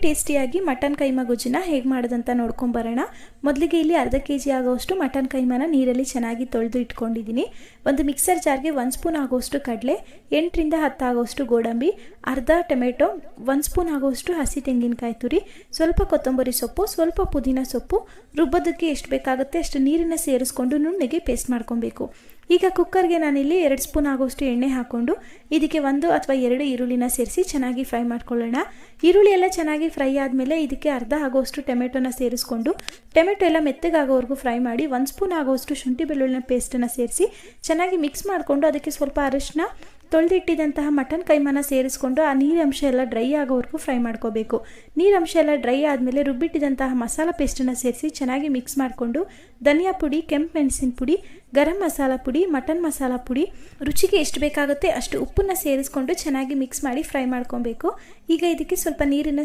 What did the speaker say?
ಟೇಸ್ಟಿಯಾಗಿ ಮಟನ್ ಕೈಮಾ ಗೊಜ್ಜನ್ನ ಹೇಗೆ ಮಾಡೋದಂತ ನೋಡ್ಕೊಂಬರೋಣ. ಮೊದಲಿಗೆ ಇಲ್ಲಿ ಅರ್ಧ ಕೆಜಿ ಆಗೋಷ್ಟು ಮಟನ್ ಕೈಮಾನ ನೀರಲ್ಲಿ ಚೆನ್ನಾಗಿ ತೊಳೆದು ಇಟ್ಕೊಂಡಿದ್ದೀನಿ. ಒಂದು ಮಿಕ್ಸರ್ ಜಾರ್ಗೆ 1 ಸ್ಪೂನ್ ಆಗೋಷ್ಟು ಕಡಲೆ, 8 ರಿಂದ 10 ಆಗೋಷ್ಟು ಗೋಡಂಬಿ, ಅರ್ಧ ಟೊಮೆಟೊ, 1 ಸ್ಪೂನ್ ಆಗೋಷ್ಟು ಹಸಿ ತೆಂಗಿನಕಾಯಿ ತುರಿ, ಸ್ವಲ್ಪ ಕೊತ್ತಂಬರಿ ಸೊಪ್ಪು, ಸ್ವಲ್ಪ ಪುದೀನ ಸೊಪ್ಪು, ರುಬ್ಬೋದಕ್ಕೆ ಎಷ್ಟು ಬೇಕಾಗುತ್ತೆ ಅಷ್ಟು ನೀರನ್ನು ಸೇರಿಸ್ಕೊಂಡು ನುಣ್ಣಗೆ ಪೇಸ್ಟ್ ಮಾಡ್ಕೊಬೇಕು. ಈಗ ಕುಕ್ಕರ್ಗೆ ನಾನಿಲ್ಲಿ 2 ಸ್ಪೂನ್ ಆಗೋಷ್ಟು ಎಣ್ಣೆ ಹಾಕ್ಕೊಂಡು ಇದಕ್ಕೆ 1 ಅಥವಾ 2 ಈರುಳ್ಳಿನ ಸೇರಿಸಿ ಚೆನ್ನಾಗಿ ಫ್ರೈ ಮಾಡ್ಕೊಳ್ಳೋಣ. ಈರುಳ್ಳಿ ಎಲ್ಲ ಚೆನ್ನಾಗಿ ಫ್ರೈ ಆದಮೇಲೆ ಇದಕ್ಕೆ ಅರ್ಧ ಆಗೋಷ್ಟು ಟೊಮೆಟೊನ ಸೇರಿಸ್ಕೊಂಡು ಟೊಮೆಟೊ ಎಲ್ಲ ಮೆತ್ತಗಾಗೋವರೆಗೂ ಫ್ರೈ ಮಾಡಿ 1 ಸ್ಪೂನ್ ಆಗೋಷ್ಟು ಶುಂಠಿ ಬೆಳ್ಳುಳ್ಳಿನ ಪೇಸ್ಟನ್ನು ಸೇರಿಸಿ ಚೆನ್ನಾಗಿ ಮಿಕ್ಸ್ ಮಾಡಿಕೊಂಡು ಅದಕ್ಕೆ ಸ್ವಲ್ಪ ಅರಿಶಿನ, ತೊಳೆದಿಟ್ಟಿದ್ದಂತಹ ಮಟನ್ ಕೈಮಾನ ಸೇರಿಸ್ಕೊಂಡು ಆ ನೀರಂಶ ಎಲ್ಲ ಡ್ರೈ ಆಗೋವರೆಗೂ ಫ್ರೈ ಮಾಡ್ಕೋಬೇಕು. ನೀರಂಶ ಎಲ್ಲ ಡ್ರೈ ಆದಮೇಲೆ ರುಬ್ಬಿಟ್ಟಿದ್ದಂತಹ ಮಸಾಲ ಪೇಸ್ಟನ್ನು ಸೇರಿಸಿ ಚೆನ್ನಾಗಿ ಮಿಕ್ಸ್ ಮಾಡಿಕೊಂಡು ಧನಿಯಾ ಪುಡಿ, ಕೆಂಪು ಮೆಣಸಿನ ಪುಡಿ, ಗರಂ ಮಸಾಲ ಪುಡಿ, ಮಟನ್ ಮಸಾಲ ಪುಡಿ, ರುಚಿಗೆ ಎಷ್ಟು ಬೇಕಾಗುತ್ತೆ ಅಷ್ಟು ಉಪ್ಪನ್ನು ಸೇರಿಸ್ಕೊಂಡು ಚೆನ್ನಾಗಿ ಮಿಕ್ಸ್ ಮಾಡಿ ಫ್ರೈ ಮಾಡ್ಕೊಬೇಕು. ಈಗ ಇದಕ್ಕೆ ಸ್ವಲ್ಪ ನೀರನ್ನು